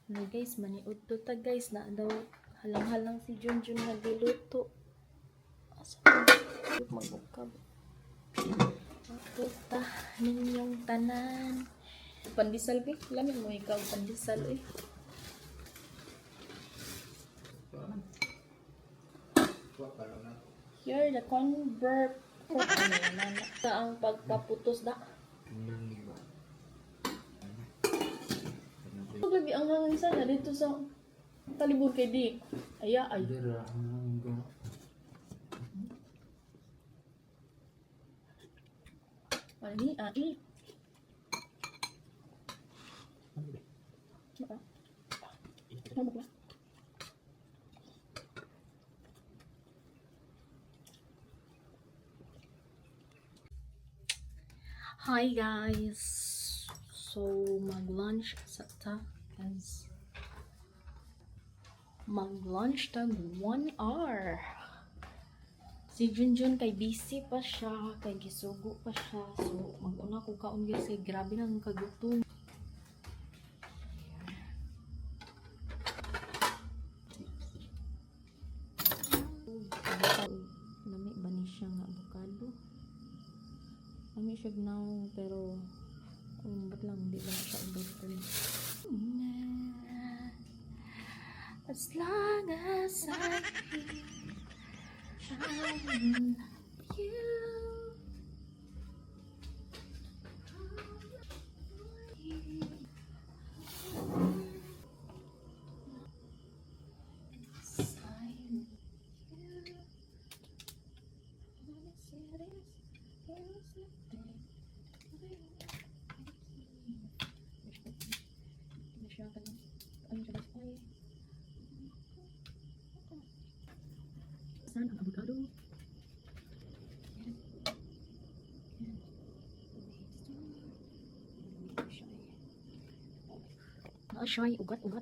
Ano guys, maniud to ta guys. Na daw halang-halang si Junjun nagluluto. Asa ko magukab. Puta ninyong tanan. Pandesal bi, lamin mo ikaw pandesal eh. You're the convert. Ano yan, sa ang pagpaputos da. Lagi ang hangin sana dito sa talibur kay di. Aya ay. Ani ai. Hi guys. So mag-lunch sa ta as mag-lunch tag 1 hour. Si Junjun kay busy pa siya, kay gisugo pa siya. So mag-una ko kaon guys kay grabe nang kagutom. Lami ba ni siya nga avocado? Lami siya gnaw pero ba't lang hindi ba siya avocado? As long as I feel you. Saan ang avocado? Siya ugat-ugat.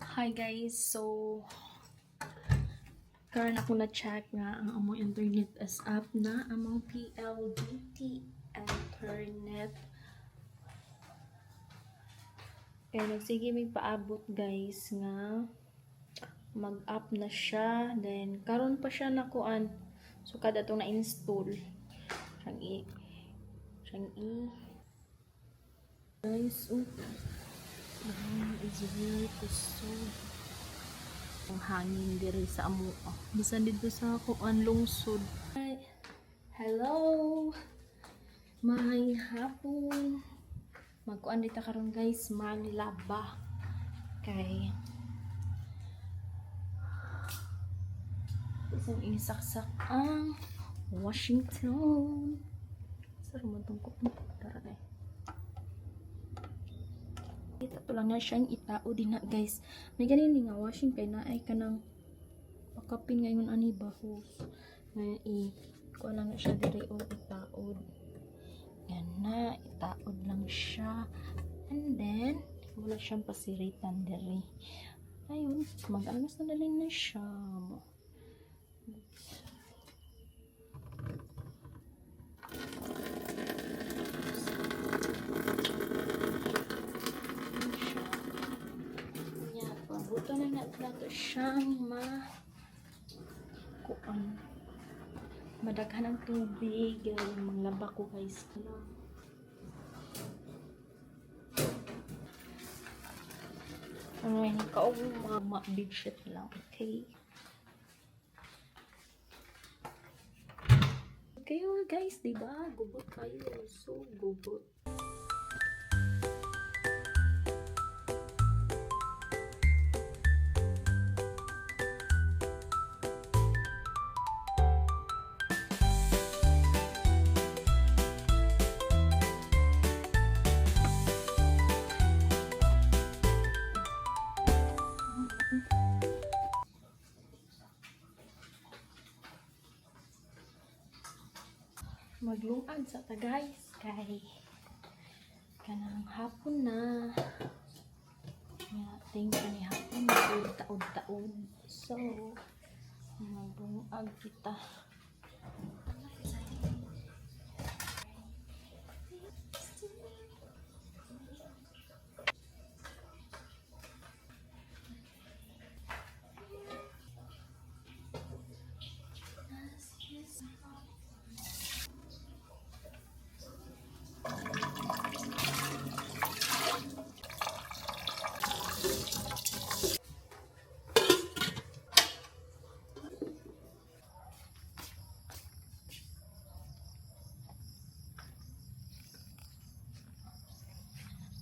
Hi guys, so karon ako na check nga ang among internet is up na among PLDT internet. Kaya nagsige may paabot guys nga mag-up na siya, then karon pa siya nakuan. So kada itong na-install siyang i guys, is very kusog ang hangin diri sa amo. Bisan dito sa kuan lungsod. Hello, may hapon. Magkuan dito karon guys, maglaba kay isang isaksak ang Washington. Saro man tong kup tara kay ito to lang na siyang itao din na guys. May ganini nga washing kay naay kanang pakapin ngayon ani bahos na ko lang na siya diri o itaod. Yan na, itaod lang siya. And then wala siyang pasiritan diri. Ayun, mag-alas na dalhin na siya. Buto na nato siyang kuan madaghan ng tubig manglaba ko guys. Ano ikaw mga big shit lang, okay? Kayo guys, diba? Gubot kayo, so gubot. Maglungag sa ta guys kay kanang hapon na nga tingka ni hapon na taod-taod, so maglungag kita.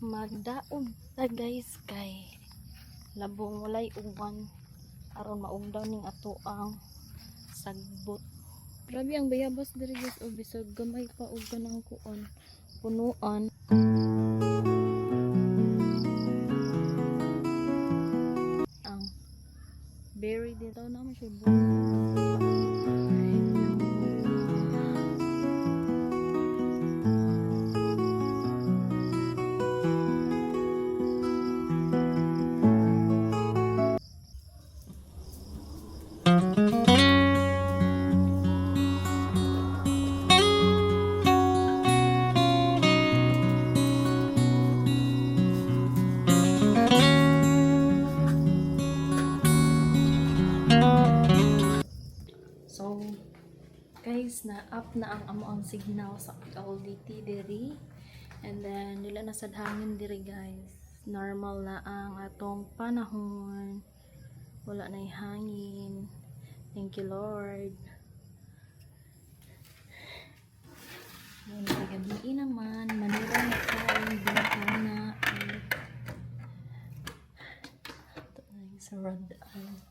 magdaog ta guys kay labong walay uwan aron maugdaw ning ato ang sagbot. Grabe ang bayabas diri guys, o bisag gamay pa og kanang kuon punuan. Ang berry dito na mo siya so guys, na up na ang amo ang signal sa LDT diri, and then nila na sad hangin diri guys, normal na ang atong panahon, wala na hangin. Thank you Lord. Ngayon pagabi naman manira na tayo bintana ito na yung sa rod out.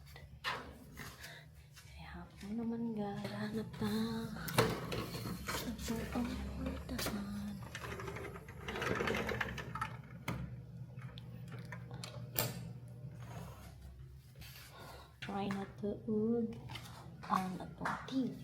Hapon naman hanap na ito ang portahan. Try na tuod ang atong TV.